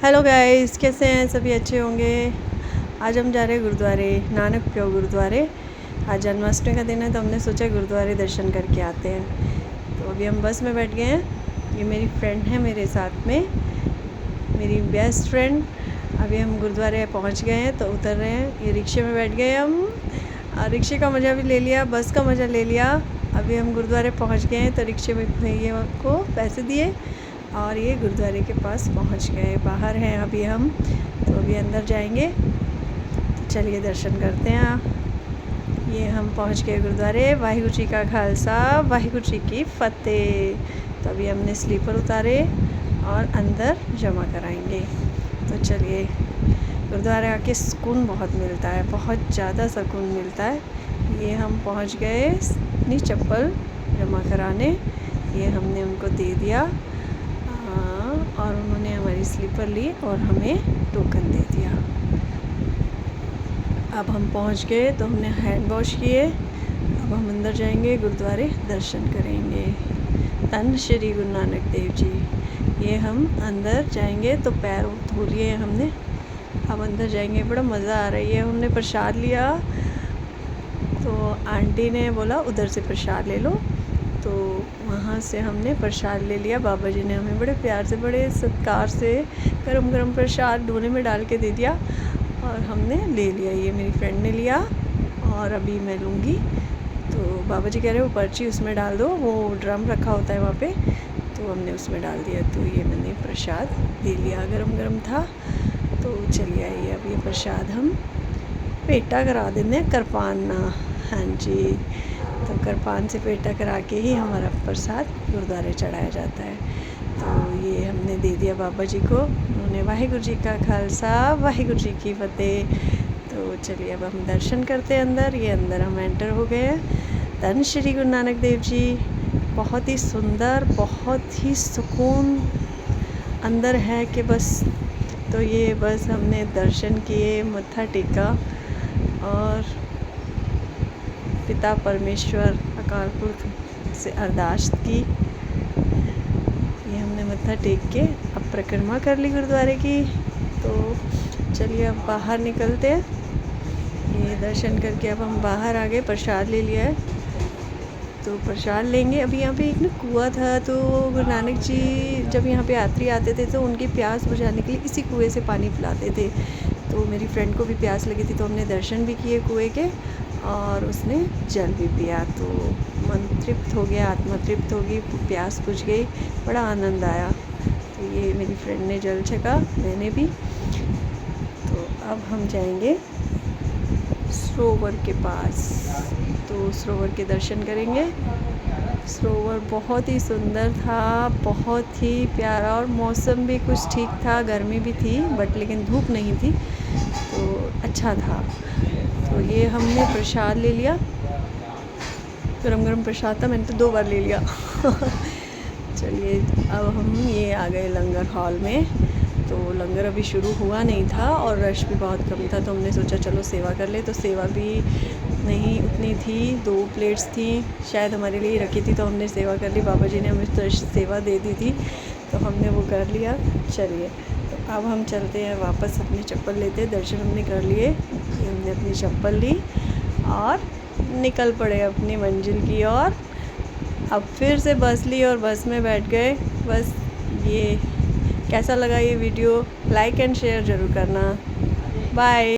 Hello guys, कैसे हैं? सभी अच्छे होंगे। आज हम जा रहे हैं गुरुद्वारे, नानक प्यो गुरुद्वारे। आज जन्माष्टमी का दिन है तो हमने सोचा गुरुद्वारे दर्शन करके आते हैं। तो अभी हम बस में बैठ गए हैं। ये मेरी फ्रेंड है मेरे साथ में, मेरी बेस्ट फ्रेंड। अभी हम गुरुद्वारे पहुंच गए हैं तो उतर रहे हैं। ये रिक्शे में बैठ गए हम। रिक्शे का मज़ा भी ले लिया, बस का मज़ा ले लिया। अभी हम गुरुद्वारे पहुँच गए हैं तो रिक्शे में भैया को पैसे दिए और ये गुरुद्वारे के पास पहुंच गए। बाहर हैं अभी हम, तो अभी अंदर जाएंगे। तो चलिए दर्शन करते हैं। ये हम पहुंच गए गुरुद्वारे। वाहिगुरु जी का खालसा, वाहिगुरु जी की फतेह। तो अभी हमने स्लीपर उतारे और अंदर जमा कराएंगे। तो चलिए, गुरुद्वारे आके सुकून बहुत मिलता है, बहुत ज़्यादा सुकून मिलता है। ये हम पहुंच गए अपनी चप्पल जमा कराने। ये हमने उनको दे दिया और उन्होंने हमारी स्लीपर ली और हमें टोकन दे दिया। अब हम पहुंच गए तो हमने हैंड वॉश किए। अब हम अंदर जाएंगे, गुरुद्वारे दर्शन करेंगे। धन श्री गुरु नानक देव जी। ये हम अंदर जाएंगे तो पैर धो लिए हमने। अब अंदर जाएंगे, बड़ा मज़ा आ रही है। हमने प्रसाद लिया तो आंटी ने बोला उधर से प्रसाद ले लो, तो वहाँ से हमने प्रसाद ले लिया। बाबा जी ने हमें बड़े प्यार से, बड़े सत्कार से गरम गरम प्रसाद डोने में डाल के दे दिया और हमने ले लिया। ये मेरी फ्रेंड ने लिया और अभी मैं लूँगी। तो बाबा जी कह रहे हो पर्ची उसमें डाल दो, वो ड्रम रखा होता है वहाँ पे, तो हमने उसमें डाल दिया। तो ये मैंने प्रसाद ले लिया, गरम गरम था। तो चलिए आइए, अब ये प्रसाद हम पेटा करा देते हैं, करपाना। हाँ जी, तो कृपान से पेटा करा के ही हमारा प्रसाद गुरुद्वारे चढ़ाया जाता है। तो ये हमने दे दिया बाबा जी को। उन्होंने वाहिगुरु जी का खालसा, वाहिगुरु जी की फतेह। तो चलिए अब हम दर्शन करते हैं अंदर। ये अंदर हम एंटर हो गए हैं। धन श्री गुरु नानक देव जी। बहुत ही सुंदर, बहुत ही सुकून अंदर है कि बस। तो ये बस हमने दर्शन किए, मत्था टेका और पिता परमेश्वर अकाल पुरख से अरदास की। ये हमने मत्था टेक के अब परिक्रमा कर ली गुरुद्वारे की। तो चलिए अब बाहर निकलते हैं। ये दर्शन करके अब हम बाहर आ गए, प्रसाद ले लिया है तो प्रसाद लेंगे। अभी यहाँ पे एक ना कुआं था, तो गुरु नानक जी जब यहाँ पे यात्री आते थे तो उनकी प्यास बुझाने के लिए इसी कुएं से पानी पिलाते थे। तो मेरी फ्रेंड को भी प्यास लगी थी तो हमने दर्शन भी किए कुएं के और उसने जल भी पिया। तो मन तृप्त हो गया, आत्मा तृप्त हो गई, प्यास बुझ गई, बड़ा आनंद आया। तो ये मेरी फ्रेंड ने जल छका, मैंने भी। तो अब हम जाएंगे सरोवर के पास, तो सरोवर के दर्शन करेंगे। सरोवर बहुत ही सुंदर था, बहुत ही प्यारा, और मौसम भी कुछ ठीक था, गर्मी भी थी बट लेकिन धूप नहीं थी, तो अच्छा था। तो ये हमने प्रसाद ले लिया, गरम गरम प्रसाद था, मैंने तो 2 बार ले लिया। चलिए अब हम ये आ गए लंगर हॉल में। तो लंगर अभी शुरू हुआ नहीं था और रश भी बहुत कम था, तो हमने सोचा चलो सेवा कर ले। तो सेवा भी नहीं उतनी थी, 2 प्लेट्स थी शायद हमारे लिए रखी थी, तो हमने सेवा कर ली। बाबा जी ने हमें तो सेवा दे दी थी तो हमने वो कर लिया। चलिए तो अब हम चलते हैं वापस, अपनी चप्पल लेते हैं। दर्शन हमने कर लिए, हमने अपनी चप्पल ली और निकल पड़े अपनी मंजिल की ओर। अब फिर से बस ली और बस में बैठ गए। बस ये कैसा लगा ये वीडियो, लाइक एंड शेयर ज़रूर करना। बाय।